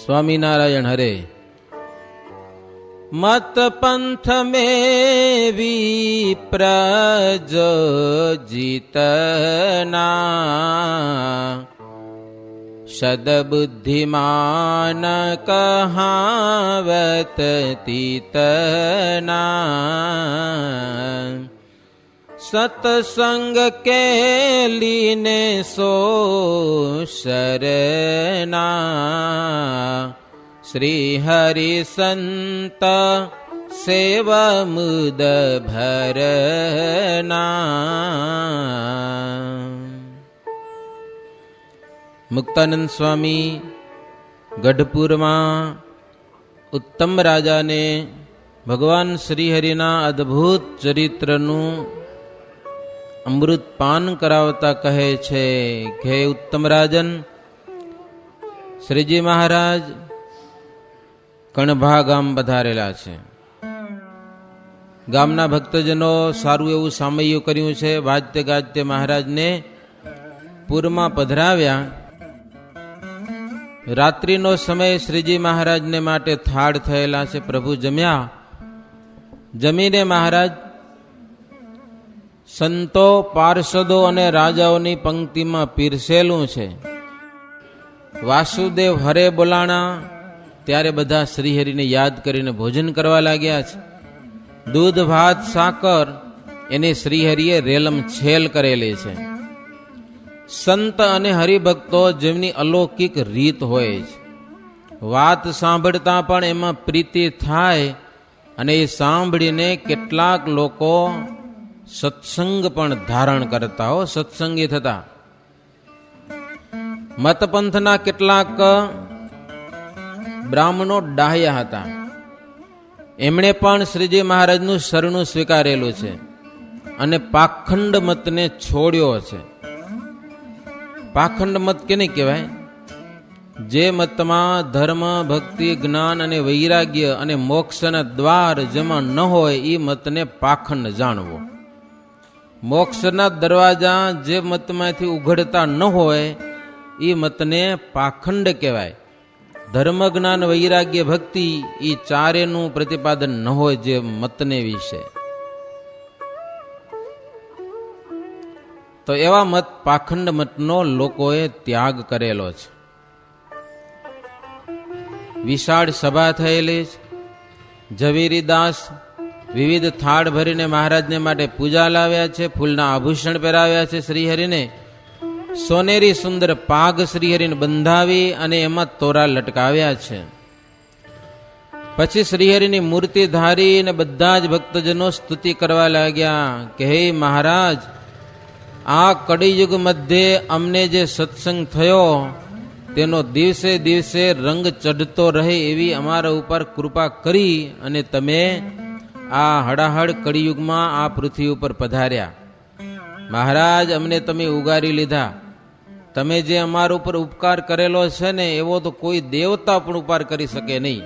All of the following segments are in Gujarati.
સ્વામિનારાયણ હરે. મત પંથ में विप्रज जीतना सदबुद्धिमान कहावत तीतना सत्संग के लीने सो शरणा श्री हरि संत सेवा मुद भरना. મુક્તાનંદ સ્વામી ગઢપુરમાં ઉત્તમ રાજાને ભગવાન શ્રીહરિના અદ્ભુત ચરિત્રનું અમૃત પાન કરાવતા કહે છે કે ઉત્તમ રાજન, શ્રીજી મહારાજ કણભા ગામ પધારેલા છે. ગામના ભક્તજનો સારું એવું સામૈયું કર્યું છે. વાજતે ગાજતે મહારાજને પૂરમાં પધરાવ્યા. રાત્રિનો સમય શ્રીજી મહારાજને માટે થાળ થયેલા છે. પ્રભુ જમ્યા. જમીને મહારાજ સંતો, પાર્ષદો અને રાજાઓની પંક્તિમાં પીરસેલું છે. વાસુદેવ હરે બોલાણા ત્યારે બધા શ્રીહરિને યાદ કરીને ભોજન કરવા લાગ્યા છે. દૂધ ભાત સાકર એની શ્રીહરિએ રેલમ છેલ કરેલી છે. સંત અને હરિભક્તો જેમની અલૌકિક રીત હોય છે, વાત સાંભળતા પણ એમાં પ્રીતિ થાય અને એ સાંભળીને કેટલાક લોકો સત્સંગ પણ ધારણ કરતા હો, સત્સંગી થતા. મતપંથના કેટલાક બ્રાહ્મણો ડાહ્યા હતા. એમણે પણ શ્રીજી મહારાજનું શરણું સ્વીકારેલું છે અને પાખંડ મતને છોડ્યો છે. પાખંડ મત કેને કહેવાય? જે મતમાં ધર્મ, ભક્તિ, જ્ઞાન અને વૈરાગ્ય અને મોક્ષના દ્વાર જેમાં ન હોય એ મતને પાખંડ જાણવો. મોક્ષના દરવાજા જે મતમાંથી ઉઘડતા ન હોય એ મતને પાખંડ કહેવાય. ધર્મ, જ્ઞાન, વૈરાગ્ય, ભક્તિ એ ચારેનું પ્રતિપાદન ન હોય જે મતને વિશે. તો એવા મત, પાખંડ મતનો લોકોએ ત્યાગ કરેલો છે. વિશાળ સભા થયેલી છે. ઝવેરીદાસ વિવિધ થાળ ભરીને મહારાજને માટે પૂજા લાવ્યા છે. ફૂલના આભૂષણ પહેરાવ્યા છે. શ્રીહરિને સોનેરી સુંદર પાગ શ્રીહરિને બંધાવી અને એમાં તોરા લટકાવ્યા છે. પછી શ્રીહરિની મૂર્તિ ધારીને બધા જ ભક્તજનો સ્તુતિ કરવા લાગ્યા કે હે મહારાજ, આ કળિયુગ મધ્યે અમને જે સત્સંગ થયો તેનો દિવસે દિવસે રંગ ચઢતો રહે એવી અમારા ઉપર કૃપા કરી અને તમે આ હડાહડ કળિયુગમાં આ પૃથ્વી ઉપર પધાર્યા. મહારાજ, અમને તમે ઉગારી લીધા. તમે જે અમારા ઉપર ઉપકાર કરેલો છે ને એવો તો કોઈ દેવતા પણ ઉપકાર કરી શકે નહીં.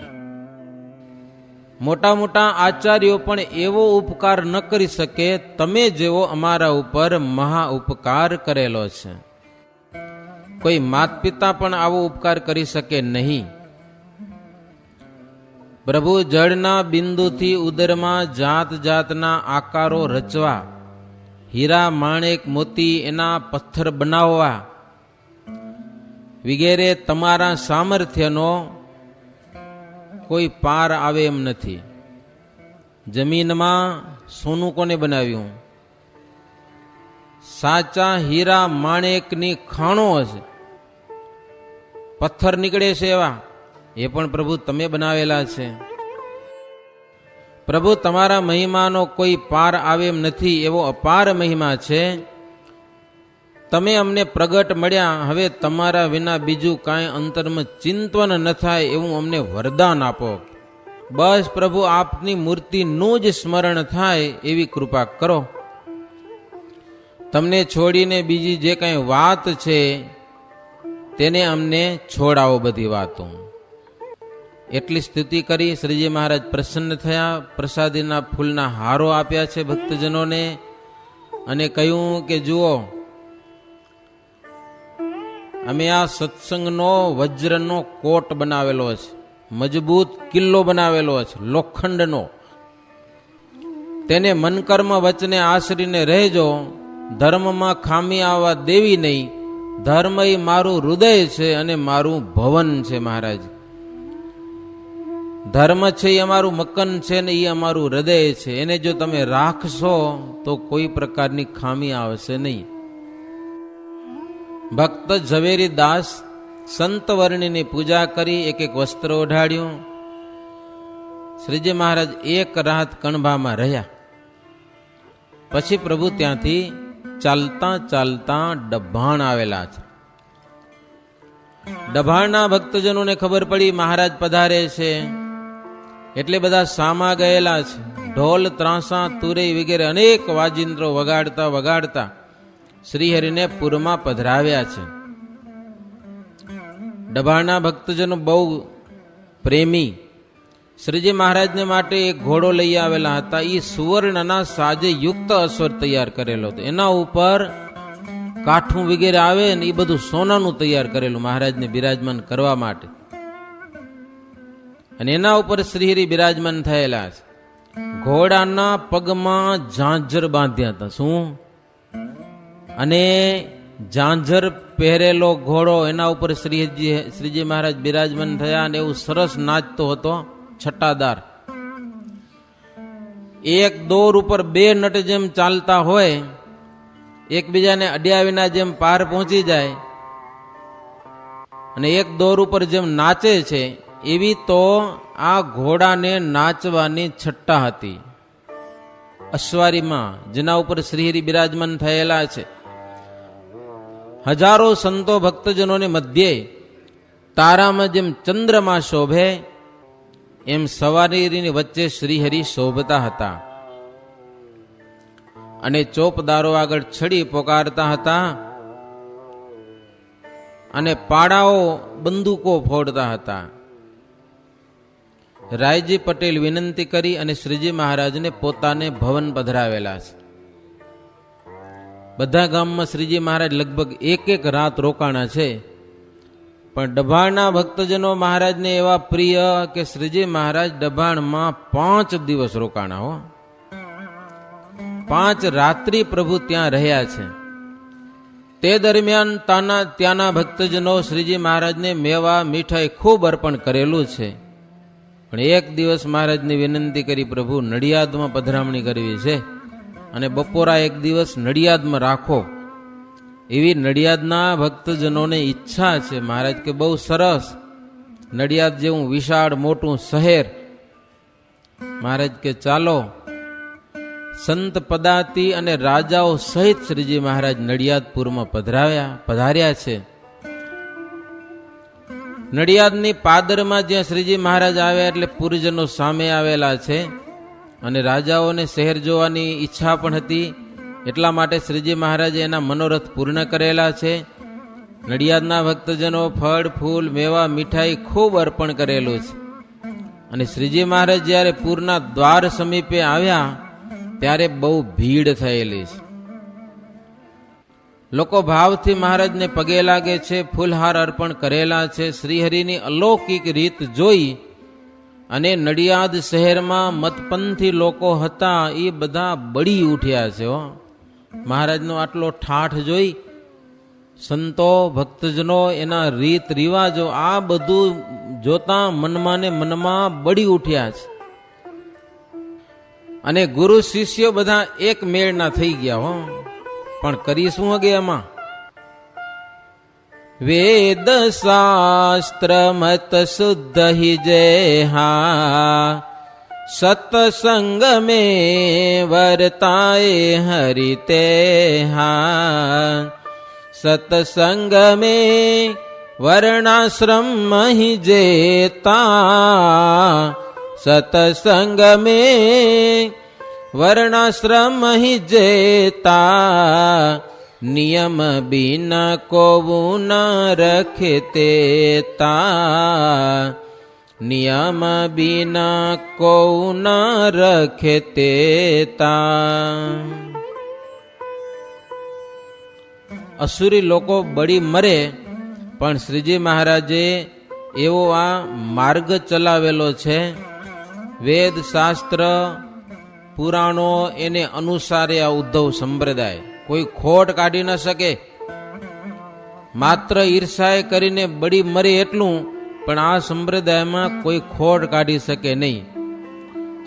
મોટા મોટા આચાર્યો પણ એવો ઉપકાર ન કરી શકે તમે જેવો અમારા ઉપર મહા ઉપકાર કરેલો છે. કોઈ માત પિતા પણ આવો ઉપકાર કરી શકે નહીં. પ્રભુ જળના બિંદુથી ઉદરમાં જાત જાતના આકારો રચવા, હીરા, માણેક, મોતી એના પથ્થર બનાવવા વગેરે તમારા સામર્થ્યનો કોઈ પાર આવે એમ નથી. જમીનમાં સોનું કોને બનાવ્યું? સાચા હીરા માણેકની ખાણો છે, પથ્થર નીકળે છે એવા, એ પણ પ્રભુ તમે બનાવેલા છે. પ્રભુ તમારા મહિમાનો કોઈ પાર આવે એમ નથી, એવો અપાર મહિમા છે. તમે અમને પ્રગટ મળ્યા, હવે તમારા વિના બીજું કાંઈ અંતરમાં ચિંતન ન થાય એવું અમને વરદાન આપો. બસ પ્રભુ, આપની મૂર્તિનું જ સ્મરણ થાય એવી કૃપા કરો. તમને છોડીને બીજી જે કાંઈ વાત છે તેને અમને છોડાવો બધી વાતો. એટલી સ્તુતિ કરી શ્રીજી મહારાજ પ્રસન્ન થયા. પ્રસાદીના ફૂલના હારો આપ્યા છે ભક્તજનોને અને કહ્યું કે જુઓ, અમે આ સત્સંગનો વજ્રનો કોટ બનાવેલો છે, મજબૂત કિલ્લો બનાવેલો છે લોખંડનો. તેને મનકર્મ વચને આશરીને રહેજો, ધર્મમાં ખામી આવવા દેવી નહીં. ધર્મ એ મારું હૃદય છે અને મારું ભવન છે. મહારાજ, ધર્મ છે એ અમારું મકન છે ને એ અમારું હૃદય છે. એને જો તમે રાખશો તો કોઈ પ્રકારની ખામી આવશે નહીં. ભક્ત ઝવેરી દાસ સંત વર્ણિની પૂજા કરી, એક એક વસ્ત્ર ઓઢાડ્યું. શ્રીજી મહારાજ એક રાત કણભામાં રહ્યા. પછી પ્રભુ ત્યાંથી ચાલતા ચાલતા ડભાણ આવેલા છે. ડભાણના ભક્તજનોને ખબર પડી મહારાજ પધારે છે, એટલે બધા સામા ગયેલા છે. ઢોલ, ત્રાંસા, તુરઈ વગેરે અનેક વાજિંત્રો વગાડતા વગાડતા શ્રીહરિને પુરમાં પધરાવ્યા છે. ડભાણના ભક્તજનો બહુ પ્રેમી શ્રીજી મહારાજને માટે એક ઘોડો લઈ આવેલા હતા. એ સુવર્ણના સાજે યુક્ત અશ્વર તૈયાર કરેલો હતો. એના ઉપર કાઠું વગેરે આવે ને એ બધું સોનાનું તૈયાર કરેલું મહારાજને બિરાજમાન કરવા માટે. અને એના ઉપર શ્રીહરિ બિરાજમાન થયેલા છે. ઘોડાના પગમાં ઝાંઝર બાંધ્યા હતા. શું? અને ઝાંઝર પહેરેલો ઘોડો, એના ઉપર શ્રીજી મહારાજ બિરાજમાન થયા. અને એવું સરસ નાચતો હતો, છટાદાર. એક દોર ઉપર બે નટ જેમ ચાલતા હોય, એકબીજાને અડ્યા વિના જેમ પાર પહોંચી જાય, અને એક દોર ઉપર જેમ નાચે છે, એવી તો આ ઘોડાને નાચવાની છટ્ટા હતી અશ્વારીમાં, જેના ઉપર શ્રીહરિ બિરાજમાન થયેલા છે. હજારો સંતો ભક્તજનોને મધ્યે તારામાં જેમ ચંદ્રમાં શોભે એમ સવારીની વચ્ચે શ્રીહરિ શોભતા હતા. અને ચોપદારો આગળ છડી પોકારતા હતા અને પાડાઓ બંદૂકો ફોડતા હતા. રાયજી પટેલ વિનંતી કરી અને શ્રીજી મહારાજને પોતાને ભવન પધરાવેલા છે. બધા ગામમાં શ્રીજી મહારાજ લગભગ એક એક રાત રોકાણા છે. પણ ડભાણના ભક્તજનો મહારાજને એવા પ્રિય કે શ્રીજી મહારાજ ડભાણમાં 5 દિવસ રોકાણા. 5 રાત્રિ પ્રભુ ત્યાં રહ્યા છે. તે દરમિયાન ત્યાંના ભક્તજનો શ્રીજી મહારાજને મેવા મીઠાઈ ખૂબ અર્પણ કરેલું છે. પણ એક દિવસ મહારાજની વિનંતી કરી, પ્રભુ નડિયાદમાં પધરામણી કરવી છે અને બપોરા એક દિવસ નડિયાદમાં રાખો. એવી નડિયાદના ભક્તજનોને ઈચ્છા છે. મહારાજ કે બહુ સરસ, નડિયાદ જેવું વિશાળ મોટું શહેર. મહારાજ કે ચાલો. સંત પદાતિ અને રાજાઓ સહિત શ્રીજી મહારાજ નડિયાદપુરમાં પધાર્યા છે. નડિયાદની પાદરમાં જ્યાં શ્રીજી મહારાજ આવ્યા એટલે પુરજનો સામે આવેલા છે. અને રાજાઓને શહેર જોવાની ઈચ્છા પણ હતી, એટલા માટે શ્રીજી મહારાજે એના મનોરથ પૂર્ણ કરેલા છે. નડિયાદના ભક્તજનો ફળ, ફૂલ, મેવા, મીઠાઈ ખૂબ અર્પણ કરેલું છે. અને શ્રીજી મહારાજ જ્યારે પૂરના દ્વાર સમીપે આવ્યા ત્યારે બહુ ભીડ થયેલી છે. લોકો ભાવથી મહારાજને પગે લાગે છે, ફૂલહાર અર્પણ કરેલા છે. શ્રીહરિની અલૌકિક રીત જોઈ અને નડિયાદ શહેરમાં મતપંથી લોકો હતા એ બધા બળી ઉઠ્યા છે. મહારાજનો આટલો ઠાઠ જોઈ સંતો ભક્તજનો એના રીત રિવાજો આ બધું જોતા મનમાં ને મનમાં બળી ઉઠ્યા છે. અને ગુરુ શિષ્ય બધા એક મેળના થઈ ગયા. પણ કરી શું હગે એમાં? વેદ શાસ્ત્ર મત શુદ્ધ હિ જેહા, સતસંગ મે વર્તાય હરિતે હા. સતસંગ મે વર્ણાશ્રમ હિ જેતા, સતસંગ મે વર્ણાશ્રમ હિ જેતા. નિયમ બિના કોવું ન રખતે તા, નિયમ બિના કોવું ન રખતે તા. અસુરી લોકો બળી મરે પણ શ્રીજી મહારાજે એવો આ માર્ગ ચલાવેલો છે, વેદ શાસ્ત્ર પુરાણો એને અનુસારે આ ઉદ્ધવ સંપ્રદાય કોઈ ખોટ કાઢી ન શકે. માત્ર ઈર્ષાએ કરીને બળી મરે એટલું, પણ આ સંપ્રદાયમાં કોઈ ખોટ કાઢી શકે નહીં.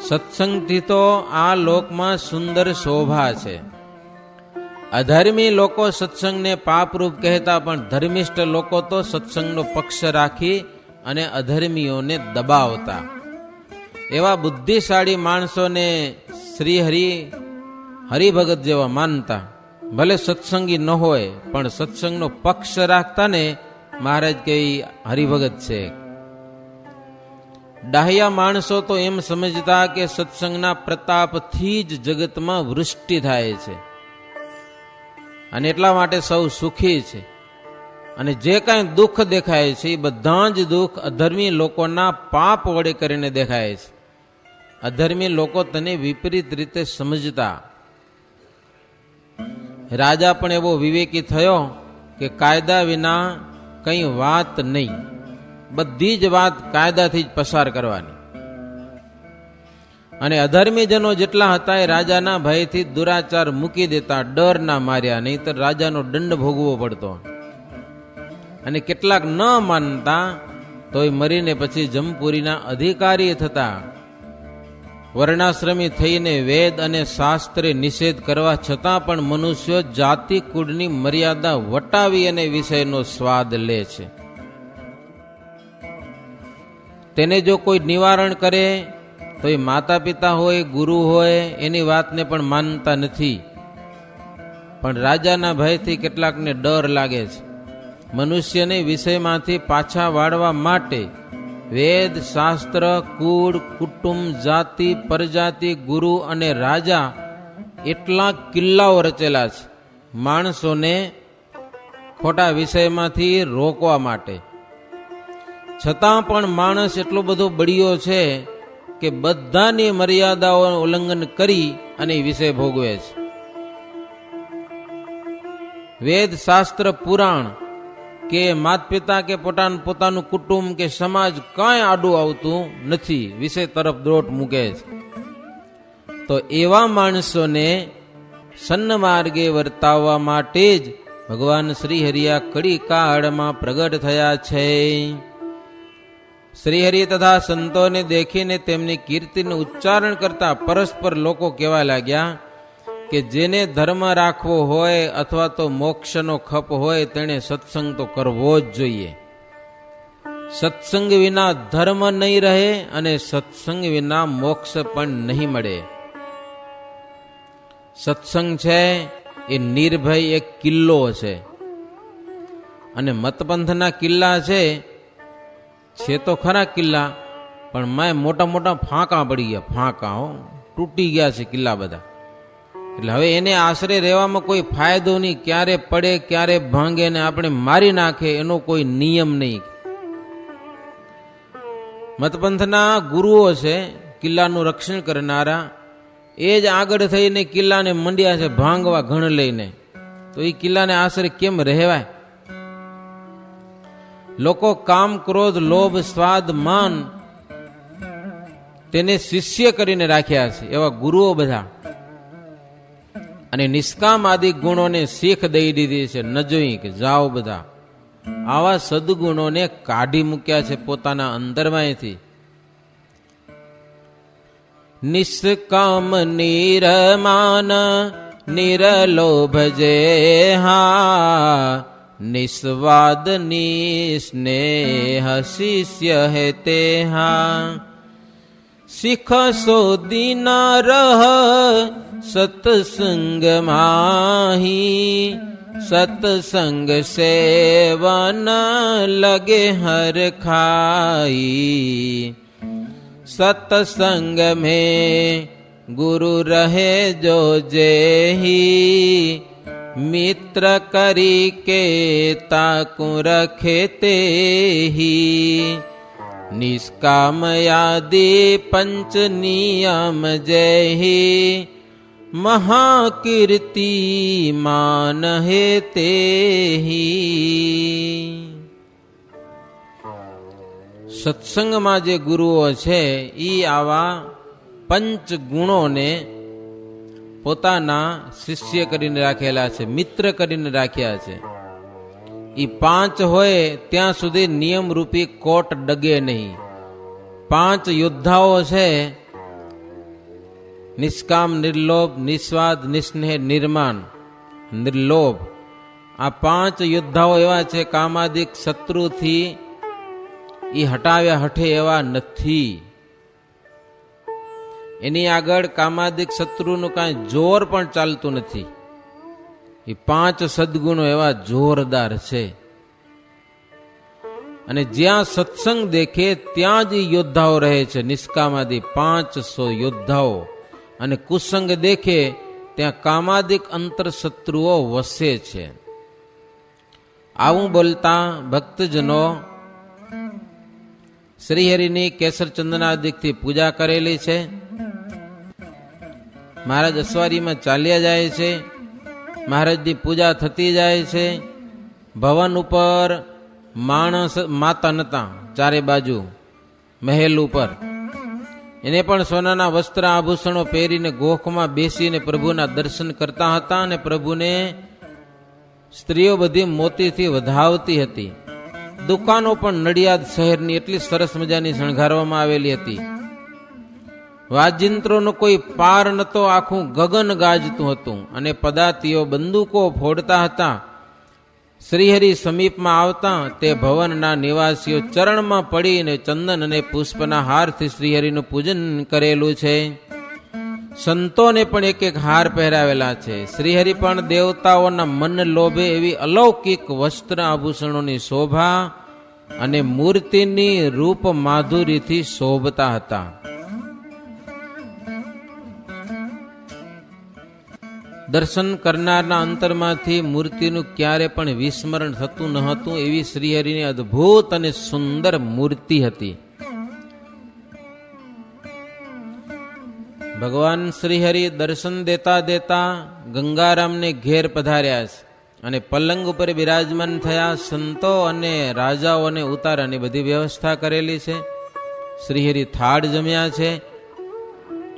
સત્સંગથી તો આ લોકમાં સુંદર શોભા છે. અધર્મી લોકો સત્સંગને પાપરૂપ કહેતા, પણ ધર્મિષ્ઠ લોકો તો સત્સંગનો પક્ષ રાખી અને અધર્મીઓને દબાવતા. એવા બુદ્ધિશાળી માણસોને શ્રી હરિભગત જેવા માનતા. ભલે સત્સંગી ન હોય પણ સત્સંગનો પક્ષ રાખતા ને મહારાજ કે હરિભગત છે. ડાહ્યા માણસો તો એમ સમજતા કે સત્સંગના પ્રતાપથી જ જગતમાં વૃષ્ટિ થાય છે અને એટલા માટે સૌ સુખી છે. અને જે કાંઈ દુઃખ દેખાય છે એ બધા જ દુઃખ અધર્મી લોકોના પાપ વડે કરીને દેખાય છે. અધર્મી લોકો તેને વિપરીત રીતે સમજતા. રાજા પણ એવો વિવેકી થયો કે કાયદા વિના કંઈ વાત નહીં, બધી જ વાત કાયદાથી જ પસાર કરવાની. અને અધર્મીજનો જેટલા હતા એ રાજાના ભયથી દુરાચાર મૂકી દેતા, ડર ના માર્યા, નહીતર રાજાનો દંડ ભોગવવો પડતો. અને કેટલાક ન માનતા તોય મરીને પછી જમપુરીના અધિકારી થતા. વર્ણાશ્રમી થઈને વેદ અને શાસ્ત્રે નિષેધ કરવા છતાં પણ મનુષ્યો જાતિ કુળની મર્યાદા વટાવી અને વિષયનો સ્વાદ લે છે. તેને જો કોઈ નિવારણ કરે તો એ માતા પિતા હોય, ગુરુ હોય, એની વાતને પણ માનતા નથી. પણ રાજાના ભયથી કેટલાકને ડર લાગે છે. મનુષ્યને વિષયમાંથી પાછા વાળવા માટે વેદ શાસ્ત્ર, કુળ, કુટુંબ, જાતિ, પરજાતિ, ગુરુ અને રાજા એટલા કિલ્લાઓ રચેલા છે માણસોને ખોટા વિષયમાંથી રોકવા માટે. છતાં પણ માણસ એટલો બધો બળિયો છે કે બધાની મર્યાદાઓનું ઉલ્લંઘન કરી અને વિષય ભોગવે છે. વેદ શાસ્ત્ર પુરાણ કે માત પિતા કે પોતાનું કુટુંબ કે સમાજ કાંઈ આડું આવતું નથી, વિષય તરફ દોટ મૂકે છે. તો એવા માણસોને સન્માર્ગે વર્તાવવા માટે જ ભગવાન શ્રી હરિયા કડી કાળમાં પ્રગટ થયા છે. શ્રીહરિ તથા સંતોને દેખીને તેમની કીર્તિનું ઉચ્ચારણ કરતા પરસ્પર લોકો કહેવા લાગ્યા કે જેને ધર્મ રાખવો હોય અથવા તો મોક્ષનો ખપ હોય તેણે સત્સંગ તો કરવો જ જોઈએ. સત્સંગ વિના ધર્મ નહીં રહે અને સત્સંગ વિના મોક્ષ પણ નહીં મળે. સત્સંગ છે એ નિર્ભય એક કિલ્લો છે. અને મતપંથના કિલ્લા છે તો ખરા કિલ્લા, પણ માય મોટા મોટા ફાંકા પડી ગયા, ફાંકા તૂટી ગયા છે કિલ્લા બધા. એટલે હવે એને આશરે રહેવામાં કોઈ ફાયદો નહીં, ક્યારે પડે ક્યારે ભાંગે ને આપણે મારી નાખે એનો કોઈ નિયમ નહીં. મતપંથના ગુરુઓ છે કિલ્લાનું રક્ષણ કરનારા, એ જ આગળ થઈને કિલ્લાને મંડ્યા છે ભાંગવા ઘણ લઈને. તો એ કિલ્લાને આશરે કેમ રહેવાય? લોકો કામ, ક્રોધ, લોભ, સ્વાદ, માન તેને શિષ્ય કરીને રાખ્યા છે એવા ગુરુઓ બધા. અને નિષ્કામ આદિ ગુણોને શીખ દઈ દીધી છે, ન જોઈ કે જાઓ બધા. આવા સદગુણોને કાઢી મૂક્યા છે પોતાના અંદરમાંથી. નિષ્કામ નિરમાન નિરલોભ જે હા, નિસ્વાદ નિસ્નેહ શિષ્ય હે તે હા. શીખ સોદીના રહ સત્સંગ માહી, સત્સંગ સેવન લગે હર ખાઈ. સત્સંગ में गुरु रहे जो जेही, मित्र करी के ताकु रखे तेही. निष्कामयादि पंच नियम जेही, महाकीर्ति मान है तेही. સત્સંગમાં જે ગુરુઓ છે એ આવા પંચ ગુણોને પોતાના શિષ્ય કરીને રાખેલા છે, મિત્ર કરીને રાખ્યા છે. એ પાંચ હોય ત્યાં સુધી નિયમરૂપી કોટ ડગે નહીં. પાંચ યોદ્ધાઓ છે, નિષ્કામ, નિર્લોભ, નિસ્વાદ, નિસ્નેહ, નિર્માન, નિર્લોભ. આ પાંચ યોદ્ધાઓ એવા છે, કામાદિક શત્રુથી એ હટાવ્યા હઠે એવા નથી. એની આગળ કામાદિક શત્રુનું કાંઈ જોર પણ ચાલતું નથી. એ પાંચ સદગુણો એવા જોરદાર છે. અને જ્યાં સત્સંગ દેખે ત્યાં જ યોદ્ધાઓ રહે છે, નિષ્કામાદિ 500 યોદ્ધાઓ. અને કુસંગ દેખે ત્યાં કામાદિક અંતર શત્રુઓ વસે છે. આવું બોલતા ભક્તજનો શ્રીહરિની કેસર ચંદનાદિકથી પૂજા કરેલી છે. મહારાજ અસવારીમાં ચાલ્યા જાય છે, મહારાજની પૂજા થતી જાય છે. ભવન ઉપર માણસ માતા નતા, ચારે બાજુ મહેલ ઉપર. એને પણ સોનાના વસ્ત્ર આભૂષણો પહેરીને ગોખમાં બેસીને પ્રભુના દર્શન કરતા હતા. અને પ્રભુને સ્ત્રીઓ બધી મોતીથી વધાવતી હતી. દુકાનો પણ નડિયાદ શહેરની એટલી સરસ મજાની શણગારવામાં આવેલી હતી. વાજિંત્રોનો કોઈ પાર નતો, આખું ગગન ગાજતું હતું. અને પદાતીઓ બંદૂકો ફોડતા હતા. શ્રીહરિ સમીપમાં આવતા તે ભવનના નિવાસીઓ ચરણમાં પડીને ચંદન અને પુષ્પના હારથી શ્રીહરિનું પૂજન કરેલું છે. સંતોને પણ એક એક હાર પહેરાવેલા છે. શ્રીહરિ પણ દેવતાઓના મન લોભે એવી અલૌકિક વસ્ત્ર આભૂષણોની શોભા અને મૂર્તિની રૂપ માધુરીથી શોભતા હતા. દર્શન કરનારના અંતરમાંથી મૂર્તિનું ક્યારે પણ વિસ્મરણ થતું ન હતું. એવી શ્રીહરિની અદ્ભુત અને સુંદર મૂર્તિ હતી. ભગવાન શ્રીહરિ દર્શન દેતા દેતા ગંગારામને ઘેર પધાર્યા છે અને પલંગ ઉપર બિરાજમાન થયા. સંતો અને રાજાઓને ઉતારવાની બધી વ્યવસ્થા કરેલી છે. શ્રીહરિ થાળ જમ્યા છે.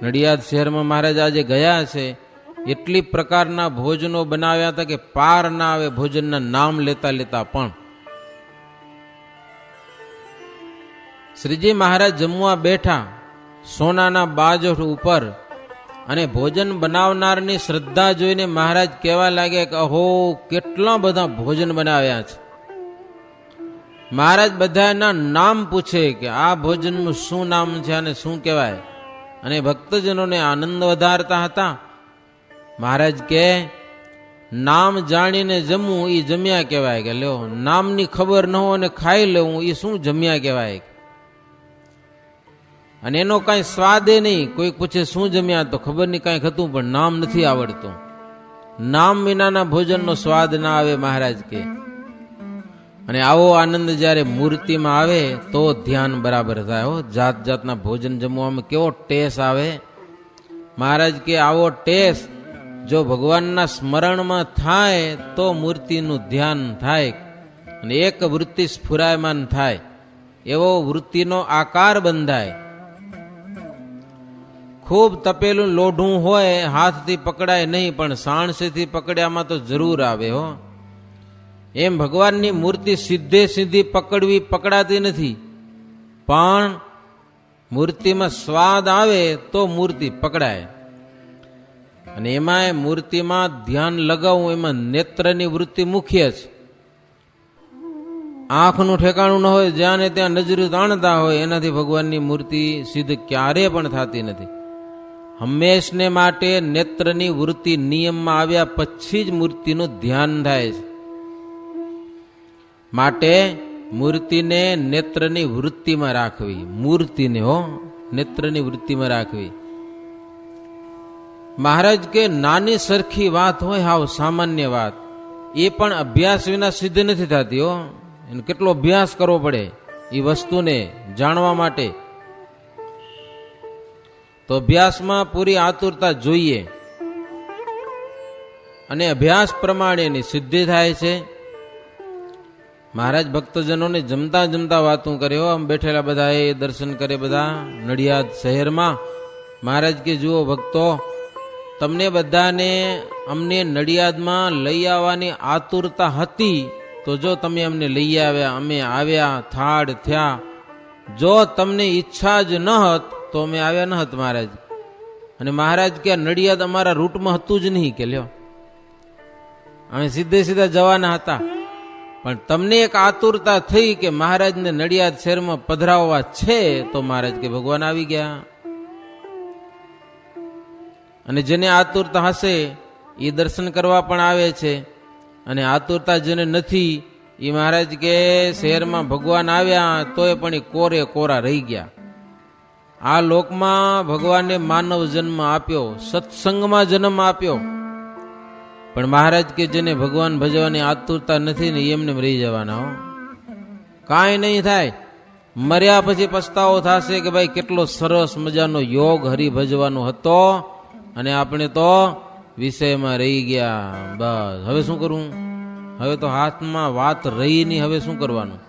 નડિયાદ શહેરમાં મહારાજ આજે ગયા છે, એટલી પ્રકારના ભોજનો બનાવ્યા હતા કે પાર ના આવે ભોજનના નામ લેતા લેતા. પણ શ્રીજી મહારાજ જમવા બેઠા સોનાના બાજોઠ ઉપર, અને ભોજન બનાવનારની શ્રદ્ધા જોઈને મહારાજ કહેવા લાગ્યા કે અહો, કેટલા બધા ભોજન બનાવ્યા છે. મહારાજ બધાના નામ પૂછે કે આ ભોજનનું શું નામ છે અને શું કહેવાય. અને ભક્તજનોને આનંદ વધારતા હતા. મહારાજ કે નામ જાણીને જમવું એ જમ્યા કહેવાય. કે લ્યો, નામની ખબર ન હોય અને ખાઈ લેવું એ શું જમ્યા કહેવાય. અને એનો કાંઈ સ્વાદે નહીં. કોઈ પૂછે શું જમ્યા, તો ખબર નહીં કાંઈક હતું પણ નામ નથી આવડતું. નામ વિનાના ભોજનનો સ્વાદ ના આવે મહારાજ કે. અને આવો આનંદ જ્યારે મૂર્તિમાં આવે તો ધ્યાન બરાબર થાય. હો, જાત જાતના ભોજન જમવામાં કેવો ટેસ્ટ આવે. મહારાજ કે આવો ટેસ્ટ જો ભગવાનના સ્મરણમાં થાય તો મૂર્તિનું ધ્યાન થાય અને એક વૃત્તિ સ્ફુરાયમાન થાય, એવો વૃત્તિનો આકાર બંધાય. ખૂબ તપેલું લોઢું હોય, હાથથી પકડાય નહીં, પણ સાણસીથી પકડ્યામાં તો જરૂર આવે. હો, એમ ભગવાનની મૂર્તિ સીધે સીધી પકડવી પકડાતી નથી, પણ મૂર્તિમાં સ્વાદ આવે તો મૂર્તિ પકડાય. અને એમાંય મૂર્તિમાં ધ્યાન લગાવવું, એમાં નેત્રની વૃત્તિ મુખ્ય છે. આંખનું ઠેકાણું ન હોય, જ્યાં ને ત્યાં નજર તાણતા હોય, એનાથી ભગવાનની મૂર્તિ સિદ્ધ ક્યારે પણ થતી નથી. હંમેશને માટે નેત્રની વૃત્તિ નિયમમાં આવ્યા પછી જ મૂર્તિનું ધ્યાન થાય છે. માટે મૂર્તિને નેત્રની વૃત્તિમાં રાખવી. મૂર્તિને નેત્રની વૃત્તિમાં રાખવી. મહારાજ કે નાની સરખી વાત હોય, હાવ સામાન્ય વાત, એ પણ અભ્યાસ વિના સિદ્ધ નથી થતી. એને કેટલો અભ્યાસ કરવો પડે એ વસ્તુને જાણવા માટે. તો અભ્યાસમાં પૂરી આતુરતા જોઈએ અને અભ્યાસ પ્રમાણે એની સિદ્ધિ થાય છે. મહારાજ ભક્તજનોને જમતા જમતા વાતું કરે. આમ બેઠેલા બધા એ દર્શન કરે બધા નડિયાદ શહેરમાં. મહારાજ કે જુઓ ભક્તો, તમને બધાને અમને નડિયાદમાં લઈ આવવાની આતુરતા હતી, તો જો તમે અમને લઈ આવ્યા, અમે આવ્યા, થાળ થયા. જો તમને ઈચ્છા જ ન હોત તો અમે આવ્યા ન હોત મહારાજ. અને મહારાજ કે નડિયાદ અમારા રૂટમાં હતું જ નહીં કે લ્યો, અમે સીધે સીધા જવાના હતા. પણ તમને એક આતુરતા થઈ કે મહારાજને નડિયાદ શહેરમાં પધરાવવા છે, તો મહારાજ કે ભગવાન આવી ગયા. અને જેને આતુરતા હશે એ દર્શન કરવા પણ આવે છે, અને આતુરતા જેને નથી એ મહારાજ કે શહેરમાં ભગવાન આવ્યા તોય પણ એ કોરે કોરા રહી ગયા. આ લોકમાં ભગવાને માનવ જન્મ આપ્યો, સત્સંગમાં જન્મ આપ્યો, પણ મહારાજ કે જેને ભગવાન ભજવાની આતુરતા નથી ને એમને રહી જવાના હો. કાંઈ નહીં થાય, મર્યા પછી પસ્તાવો થશે કે ભાઈ કેટલો સરસ મજાનો યોગ હરિભજવાનો હતો અને આપણે તો વિષયમાં રહી ગયા. બસ હવે શું કરવું? હવે તો હાથમાં વાત રહી નહીં, હવે શું કરવાનું?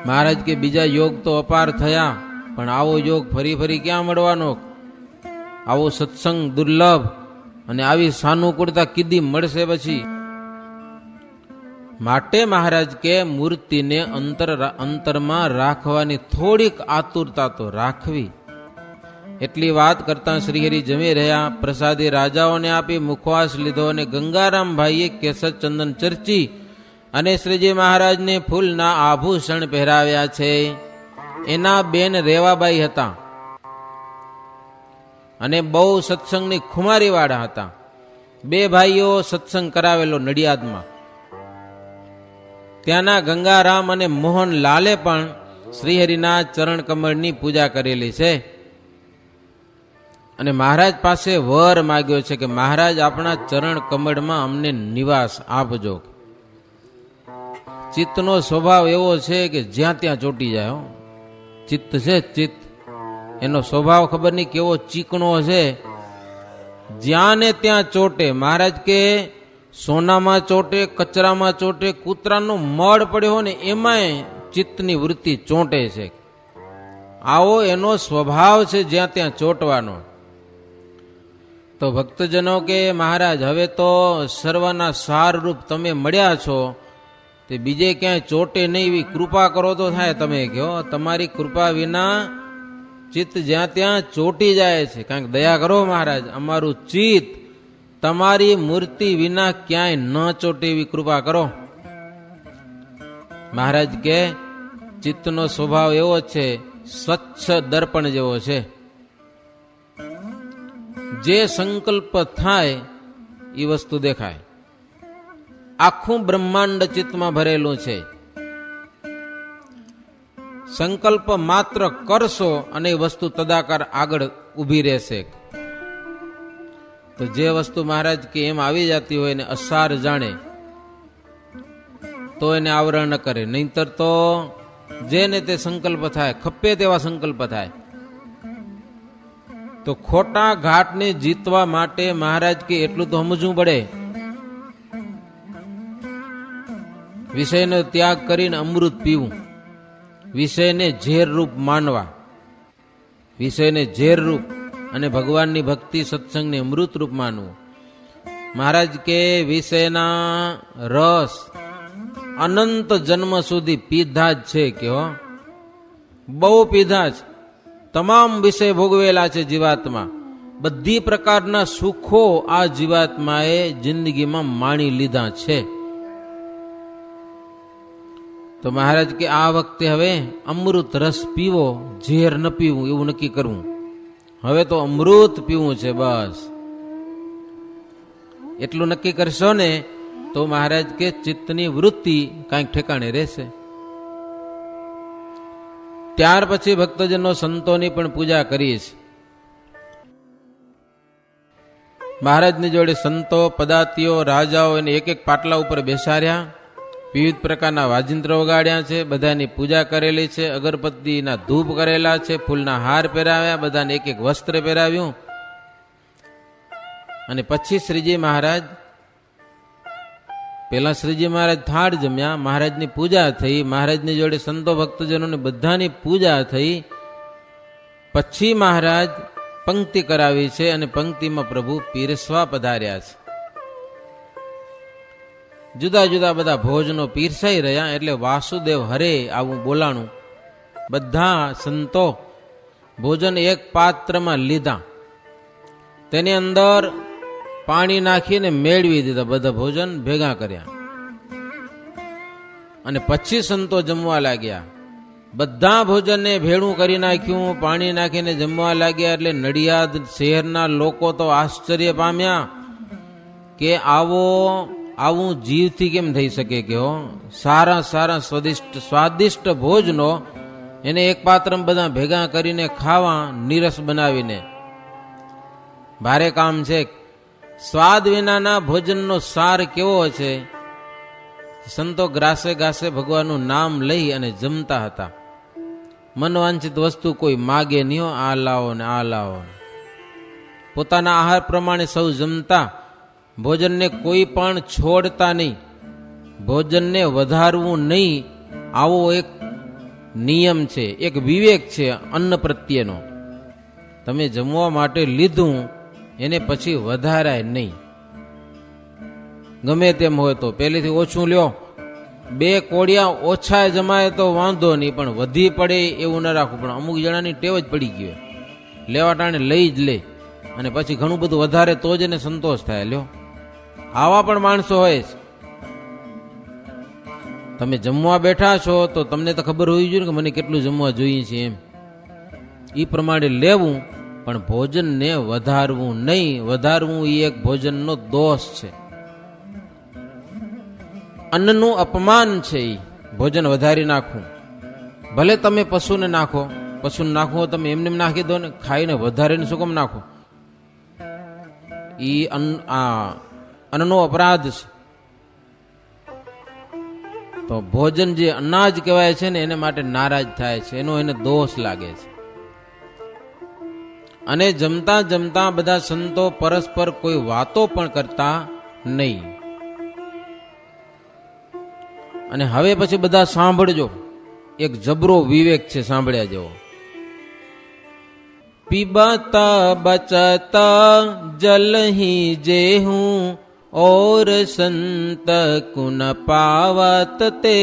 મહારાજ કે બીજા યોગ તો અપાર થયા, પણ આવો યોગ ફરી ફરી ક્યાં મળવાનો? આવો સત્સંગ દુર્લભ, અને આવી સાનુકૂળતા કીધી મળશે પછી? માટે મહારાજ કે મૂર્તિને અંતરમાં રાખવાની થોડીક આતુરતા તો રાખવી. એટલી વાત કરતા શ્રીહરિ જમી રહ્યા. પ્રસાદી રાજાઓને આપી મુખવાસ લીધો, અને ગંગારામભાઈએ કેસર ચંદન ચર્ચી અને શ્રીજી મહારાજને ફૂલના આભૂષણ પહેરાવ્યા છે. એના બેન રેવાબાઈ હતા અને બહુ સત્સંગની ખુમારી વાળા હતા. બે ભાઈઓ સત્સંગ કરાવેલો નડિયાદમાં. ત્યાંના ગંગારામ અને મોહન લાલે પણ શ્રીહરિના ચરણ કમળની પૂજા કરેલી છે, અને મહારાજ પાસે વર માગ્યો છે કે મહારાજ આપણા ચરણ કમળમાં અમને નિવાસ આપજો. ચિત્તનો સ્વભાવ એવો છે કે જ્યાં ત્યાં ચોટી જાય. ચિત્ત છે, ચિત્ત એનો સ્વભાવ ખબર નહીં કેવો ચીકણો છે, જ્યાં ને ત્યાં ચોટે. મહારાજ કે સોનામાં ચોટે, કચરામાં ચોટે, કૂતરાનો મળ પડ્યો હોય ને એમાંય ચિત્તની વૃત્તિ ચોંટે છે. આવો એનો સ્વભાવ છે જ્યાં ત્યાં ચોટવાનો. તો ભક્તજનો કે મહારાજ હવે તો સર્વના સારરૂપ તમે મળ્યા છો, તે બીજે ક્યાંય ચોટે નહીં એવી કૃપા કરો તો થાય. તમે કહો તમારી કૃપા વિના ચિત્ત જ્યાં ત્યાં ચોટી જાય છે, કાંઈક દયા કરો મહારાજ, અમારું ચિત્ત તમારી મૂર્તિ વિના ક્યાંય ન ચોટે એવી કૃપા કરો. મહારાજ કે ચિત્તનો સ્વભાવ એવો છે, સ્વચ્છ દર્પણ જેવો છે. જે સંકલ્પ થાય એ વસ્તુ દેખાય. આખું બ્રહ્માંડ ચિત્તમાં ભરેલું છે. સંકલ્પ માત્ર કરશો અને એ વસ્તુ તદાકાર આગળ ઊભી રહેશે. તો જે વસ્તુ મહારાજ કે એમ આવી જતી હોય ને અસાર જાણે તો એને આવરણ ન કરે, નહીતર તો જેને તે સંકલ્પ થાય, ખપે તેવા સંકલ્પ થાય. તો ખોટા ઘાટને જીતવા માટે મહારાજ કે એટલું તો સમજવું પડે. વિષયનો ત્યાગ કરીને અમૃત પીવું, વિષયને ઝેર રૂપ માનવા, વિષયને ઝેર રૂપ અને ભગવાનની ભક્તિ સત્સંગને અમૃત રૂપ માનવું. મહારાજ કે વિષયના રસ અનંત જન્મ સુધી પીધા જ છે કે હો, બહુ પીધા જ. તમામ વિષય ભોગવેલા છે જીવાત્મા. બધી પ્રકારના સુખો આ જીવાત્માએ જિંદગીમાં માણી લીધા છે. તો મહારાજ કે આ વખતે હવે અમૃત રસ પીવો, ઝેર ન પીવું એવું નક્કી કરવું. હવે તો અમૃત પીવું છે બસ. એટલું નક્કી કરશો ને તો મહારાજ કે ચિત્તની વૃત્તિ કાંઈક ઠેકાણે રહેશે. ત્યાર પછી ભક્તજનો સંતોની પણ પૂજા કરીએ છીએ. મહારાજની જોડે સંતો, પદાતીઓ, રાજાઓ એને એક એક પાટલા ઉપર બેસાડ્યા. વિવિધ પ્રકારના વાજિંત્ર વગાડ્યા છે, બધાની પૂજા કરેલી છે, અગરબત્તીના ધૂપ કરેલા છે, ફૂલના હાર પહેરાવ્યા, બધાને એક એક વસ્ત્ર પહેરાવ્યું. અને પછી શ્રીજી મહારાજ પેલા શ્રીજી મહારાજ થાળ જમ્યા, મહારાજની પૂજા થઈ, મહારાજની જોડે સંતો ભક્તજનોની બધાની પૂજા થઈ, પછી મહારાજ પંક્તિ કરાવી છે અને પંક્તિમાં પ્રભુ પીરસવા પધાર્યા છે. જુદા જુદા બધા ભોજનો પીરસાઈ રહ્યા એટલે વાસુદેવ હરે આવું બોલાણું. બધા સંતો ભોજન એક પાત્રમાં લીધા, તેની અંદર પાણી નાખીને મેળવી દીધા, બધા ભોજન ભેગા કર્યા અને પછી સંતો જમવા લાગ્યા. બધા ભોજનને ભેળું કરી નાખ્યું, પાણી નાખીને જમવા લાગ્યા. એટલે નડિયાદ શહેરના લોકો તો આશ્ચર્ય પામ્યા કે આવું જીવથી કેમ થઈ શકે કે સારા સારા સ્વાદિષ્ટ ભોજનો એને એક પાત્રમાં બધા ભેગા કરીને ખાવા, નીરસ બનાવીને. ભારે કામ છે. સ્વાદ વિનાના ભોજનનો સાર કેવો છે. સંતો ગ્રાસે ગાસે ભગવાનનું નામ લઈ અને જમતા હતા. મનવાંછિત વસ્તુ કોઈ માગે નહીં, આ લાવો ને આ લાવો. પોતાના આહાર પ્રમાણે સૌ જમતા, ભોજનને કોઈ પણ છોડતા નહીં, ભોજનને વધારવું નહીં. આવો એક નિયમ છે, એક વિવેક છે અન્ન પ્રત્યેનો. તમે જમવા માટે લીધું એને પછી વધારાય નહીં. ગમે તેમ હોય તો પહેલેથી ઓછું લ્યો. 2 કોડિયા ઓછા જમાય તો વાંધો નહીં, પણ વધી પડે એવું ન રાખવું. પણ અમુક જણાની ટેવ જ પડી ગયો, લેવા ટાણે લઈ જ લે અને પછી ઘણું બધું વધારે તો જ એને સંતોષ થાય. લ્યો, આવા પણ માણસો હોય છે. તમે જમવા બેઠા છો તો તમને તો ખબર હોવી જોઈએ કે મને કેટલું જમવા જોઈએ છે એમ. એ પ્રમાણે લેવું, પણ ભોજનને વધારવું નહીં. વધારવું એ એક ભોજનનો દોષ છે, અન્નનું અપમાન છે. એ ભોજન વધારી નાખવું. ભલે તમે પશુને નાખો, પશુને નાખવો તમે એમને નાખી દો ને, ખાઈને વધારીને શું કેમ નાખો? એ અન્નનો અપરાધ છે. તો ભોજન જે અનાજ કહેવાય છે ને એને માટે નારાજ થાય છે, એનો એને દોષ લાગે છે. અને જમતા જમતા બધા સંતો પરસ્પર કોઈ વાતો પણ કરતા નહીં. અને હવે પછી બધા સાંભળજો, એક જબરો વિવેક છે સાંભળ્યા જેવો. પીબતા બચતા જલ હી જેહું और संत कुन पावत ते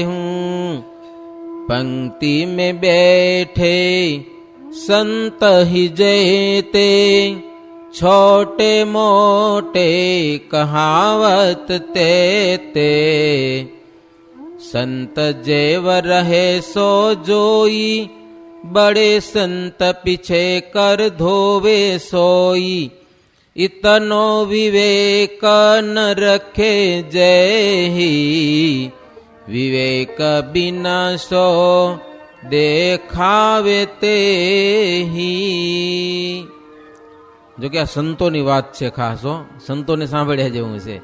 हूँ. पंक्ति में बैठे संत ही जेते छोटे मोटे कहावत ते ते. संत जेव रहे सो जोई बड़े संत पीछे कर धोवे सोई. इतनो विवेक न रखे जय ही विवेक बिना सो देखावे ते ही. જો કે આ સંતોની વાત છે, ખાસ સંતોને સાંભળ્યા જેવું છે.